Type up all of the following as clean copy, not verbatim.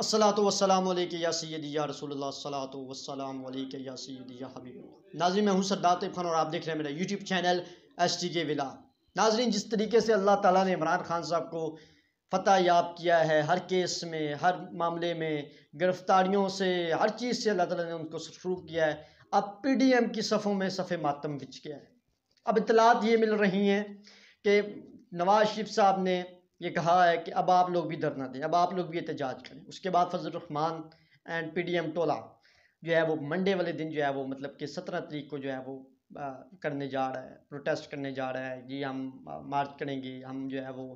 अस्सलातु वस्सलामु अलैका या सय्यदी या रसूलुल्लाह अस्सलातु वस्सलामु अलैका या सय्यदी या हबीबुल्लाह। नाज़रीन, मैं हूँ सरदार तैयब खान और आप देख रहे हैं मेरा यूट्यूब चैनल STK व्लॉग। नाज़रीन, जिस तरीके से अल्लाह ताला ने इमरान खान साहब को फ़तह याब किया है, हर केस में, हर मामले में, गिरफ्तारियों से, हर चीज़ से अल्लाह ताला ने उनको सरूख किया है। अब PDM की सफ़ों में सफ़े मातम बिछ गया है। अब इत्तलात ये मिल रही हैं कि नवाज शरीफ साहब ने ये कहा है कि अब आप लोग भी धरना दें, अब आप लोग भी एहतजाज करें। उसके बाद फजल रहमान एंड PDM टोला जो है वो मंडे वाले दिन जो है वो मतलब कि 17 तारीख को जो है वो करने जा रहा है, प्रोटेस्ट करने जा रहा है जी। हम मार्च करेंगे, हम जो है वो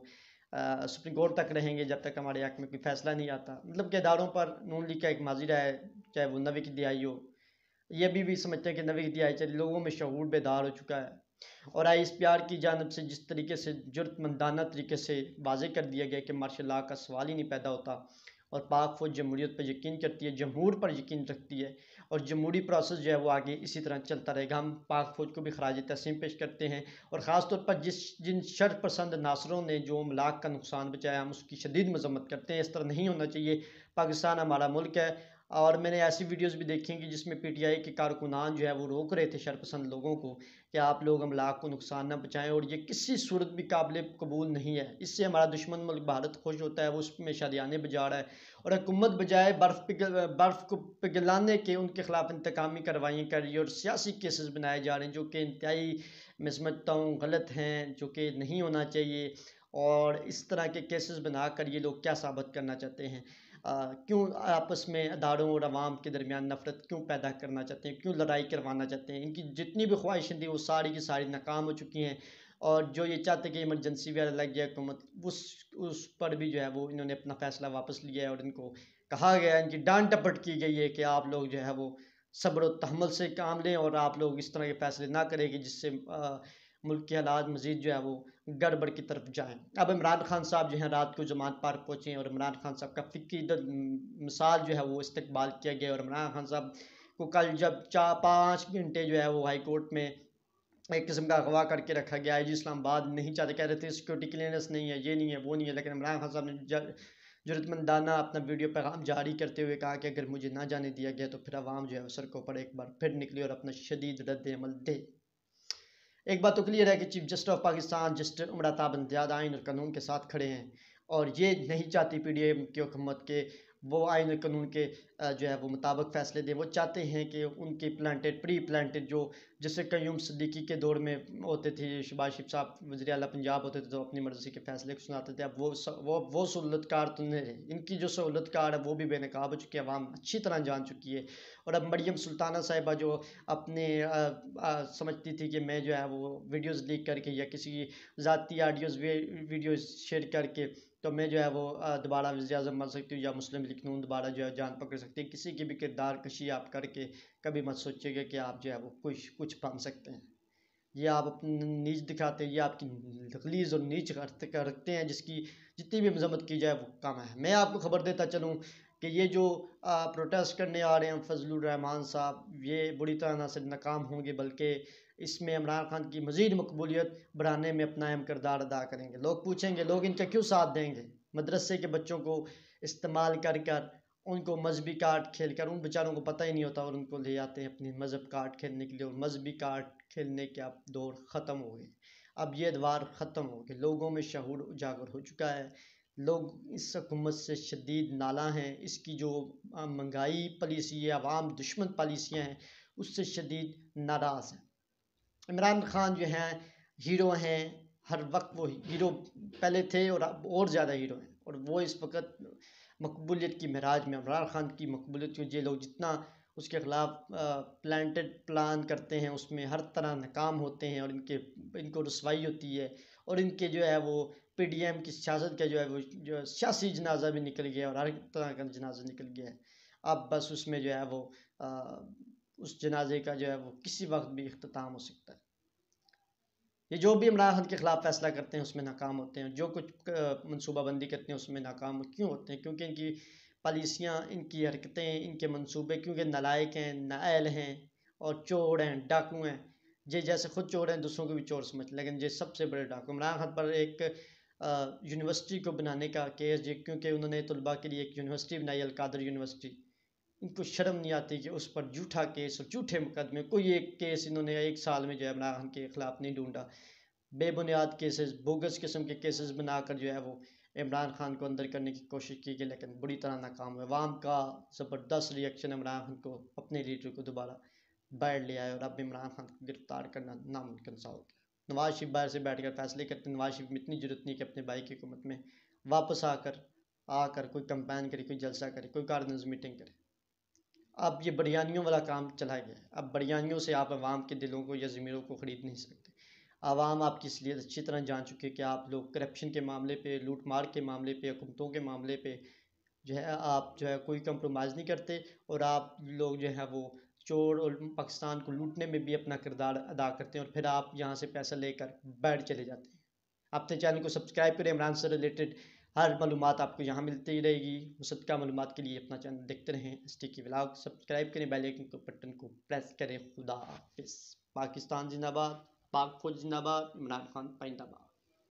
सुप्रीम कोर्ट तक रहेंगे जब तक हमारे हक में कोई फैसला नहीं आता। मतलब कि इदारों पर नून लीग का एक माजी रहा है, चाहे वो नवी की दिहाई हो, ये अभी भी समझते हैं कि नवी की दिहाई चली। लोगों में शऊर बेदार हो चुका है और ISPR की जानब से जिस तरीके से जुर्मंदाना तरीके से वाज़े कर दिया गया कि मार्शल लॉ का सवाल ही नहीं पैदा होता और पाक फ़ौज जमहूरियत पर यकीन करती है, जमहूर पर यकीन रखती है और जमहूरी प्रोसेस जो है वो आगे इसी तरह चलता रहेगा। हम पाक फ़ौज को भी खराज तहसीन पेश करते हैं और ख़ास तौर पर जिन शर पसंद नासरों ने जो अमलाक का नुकसान बचाया, हम उसकी शदीद मजम्मत करते हैं। इस तरह नहीं होना चाहिए। पाकिस्तान हमारा मुल्क है और मैंने ऐसी वीडियोस भी देखी कि जिसमें PTI के कारकुनान जो है वो रोक रहे थे शरपसंद लोगों को कि आप लोग अमलाक को नुकसान ना पहुँचाएं और ये किसी सूरत भी काबिल कबूल नहीं है। इससे हमारा दुश्मन मुल्क भारत खुश होता है, वो उसमें शादियाने बजा रहा है और हुकूमत बजाय बर्फ़ को पिघलाने के उनके ख़िलाफ़ इंतकामी कार्रवाइयाँ कर रही है और सियासी केसेस बनाए जा रहे हैं जो कि इंतहाई मैं समझता हूँ गलत हैं, जो कि नहीं होना चाहिए। और इस तरह के केसेस बनाकर ये लोग क्या साबित करना चाहते हैं? क्यों आपस में अदारों और अवाम के दरमियान नफ़रत क्यों पैदा करना चाहते हैं, क्यों लड़ाई करवाना चाहते हैं? इनकी जितनी भी ख्वाहिशें थी वो सारी की सारी नाकाम हो चुकी हैं और जो ये चाहते कि इमरजेंसी वगैरह लग जाए हुकूमत, उस पर भी जो है वो इन्होंने अपना फ़ैसला वापस लिया है और इनको कहा गया है, इनकी डांट डपट की गई है कि आप लोग जो है वो सब्र और तहम्मुल से काम लें और आप लोग इस तरह के फ़ैसले ना करें कि जिससे मुल्क के हालात मज़ीद जो है वो गड़बड़ की तरफ जाएँ। अब इमरान खान साहब जो हैं रात को जमात पार्क पहुँचे और इमरान खान साहब का फ़िक्री मिसाल जो है वो इस्तकबाल किया गया और इमरान खान साहब को कल जब 5 घंटे जो है वो हाई कोर्ट में एक किस्म का अगवा करके रखा गया है जी। इस्लामाबाद नहीं चाहते, कह रहे थे सिक्योरिटी क्लियरेंस नहीं है, ये नहीं है, वो नहीं है, लेकिन इमरान खान साहब ने ज़रूरतमंदाना अपना वीडियो पैगाम जारी करते हुए कहा कि अगर मुझे ना जाने दिया गया तो फिर अवाम जो है सड़कों पर एक बार फिर निकली और अपना शदीद रद्द अमल दे। एक बात तो क्लियर है कि chief justice of Pakistan justice Umar Ata Bandial आइन और कानून के साथ खड़े हैं और ये नहीं चाहती PDM की हुकूमत के वो आइन और कानून के जो है वो मुताबिक फ़ैसले दें। वो चाहते हैं कि उनकी प्री प्लांटेड जो जैसे क़य्यूम सिद्दीकी के दौर में होते थे, शहबाज शरीफ साहब वज़ीर आला पंजाब होते थे तो अपनी मर्ज़ी के फ़ैसले को सुनाते थे। अब वो सहूलतकार तो नहीं रहे। इनकी जो सहूलतकार है वो भी बेनकाब हो चुकी है, अवाम अच्छी तरह जान चुकी है। और अब मरियम सुल्ताना साहिबा जो अपने समझती थी कि मैं जो है वो वीडियोज़ लीक करके या किसी ज़ाती वीडियोज़ शेयर करके तो मैं जो है वो दोबारा वज़ीर-ए-आज़म बन सकती हूँ या मुस्लिम लीग नून दोबारा जो है जान पकड़ सकती है। किसी की भी किरदार कशी आप करके कभी मत सोचिएगा कि आप जो है वो कुछ बन सकते हैं। ये आप अपनी नीच दिखाते हैं, ये आपकी तकलीज़ और नीच रखते हैं जिसकी जितनी भी मजम्मत की जाए वो कम है। मैं आपको खबर देता चलूँ कि ये जो प्रोटेस्ट करने आ रहे हैं फजलुर रहमान साहब, ये बुरी तरह से नाकाम होंगे, बल्कि इसमें इमरान खान की मज़ीद मकबूलियत बढ़ाने में अपना अहम किरदार अदा करेंगे। लोग पूछेंगे, लोग इनका क्यों साथ देंगे? मदरसे के बच्चों को इस्तेमाल कर उनको मजहबी कार्ड खेल कर, उन बेचारों को पता ही नहीं होता और उनको ले आते हैं अपनी मज़हब कार्ड खेलने के लिए और मजहबी कार्ड खेलने के अब दौर ख़त्म हो गए। अब ये दवार ख़त्म हो गए, लोगों में शऊर उजागर हो चुका है। लोग इस हुकूमत से शदीद नाला हैं। इसकी जो महंगाई पॉलिसी है, अवाम दुश्मन पॉलिसियाँ हैं, उससे शदीद नाराज़ हैं। इमरान खान जो हैं हीरो हैं, हर वक्त वो हीरो पहले थे और अब और ज़्यादा हीरो हैं और वो इस वक्त मकबूलियत की महराज में। इमरान खान की मकबूलियत को ये लोग जितना उसके ख़िलाफ़ प्लान करते हैं उसमें हर तरह नाकाम होते हैं और इनको रुसवाई होती है और इनके जो है वो PDM की सियासत का जो है वो जो सियासी जनाजा भी निकल गया और हर तरह का जनाजा निकल गया है। अब बस उसमें जो है वो उस जनाजे का जो है वो किसी वक्त भी इख्तिताम हो सकता है। ये जो भी इमरान खान के ख़िलाफ़ फ़ैसला करते हैं उसमें नाकाम होते हैं, जो कुछ मनसूबाबंदी करते हैं उसमें नाकाम क्यों होते हैं? क्योंकि इनकी पॉलिसियाँ, इनकी हरकतें, इनके मंसूबे क्योंकि नालायक हैं, नाअहल हैं और चोर हैं, डाकू हैं। ये जैसे खुद चोर हैं दूसरों को भी चोर समझते, लेकिन ये सबसे बड़े डाकू। इमरान खान पर एक यूनिवर्सिटी को बनाने का केस, क्योंकि उन्होंने तलबा के लिए एक यूनिवर्सिटी बनाई, अलकादर यूनिवर्सिटी। इनको शर्म नहीं आती कि उस पर झूठा केस और झूठे मुकदमे, कोई एक केस इन्होंने 1 साल में जो है इमरान खान के ख़िलाफ़ नहीं ढूंढा। बेबुनियाद केसेस, बोगस किस्म के केसेस बनाकर जो है वो इमरान खान को अंदर करने की कोशिश की गई, लेकिन बुरी तरह नाकाम हुआ। अवाम का ज़बरदस्त रिएक्शन इमरान खान को, अपने लीडर को दोबारा बाहर ले आया और अब इमरान खान को गिरफ्तार करना नामुमकिन सा हो गया। नवाज शरीफ बाहर से बैठ कर फैसले करते। नवाज शरीफ में इतनी जरूरत नहीं कि अपने भाई की हुकूमत में वापस आकर कोई कंपेन करे, कोई जलसा करे, कोई कारनर्स मीटिंग करे। अब ये बड़ियानियों वाला काम चला गया। अब बड़ियानियों से आप अवाम के दिलों को या ज़मीरों को ख़रीद नहीं सकते। आवाम आपकी इसलिए अच्छी तरह जान चुकी है कि आप लोग करप्शन के मामले पे, लूट मार के मामले पे, हुकूमतों के मामले पे जो है आप जो है कोई कंप्रोमाइज़ नहीं करते, और आप लोग जो है वो चोर और पाकिस्तान को लूटने में भी अपना किरदार अदा करते हैं, और फिर आप यहाँ से पैसा लेकर बैठ चले जाते हैं। अपने चैनल को सब्सक्राइब करें। इमरान से रिलेटेड हर मालूमात आपको यहाँ मिलती ही रहेगी। मुसद्दका मालूमात के लिए अपना चैनल देखते रहें। STK व्लॉग सब्सक्राइब करें, बेल आइकन को बटन को प्रेस करें। खुदा हाफिज़। पाकिस्तान जिंदाबाद, पाक फौज जिंदाबाद, इमरान खान पाइंदाबाद।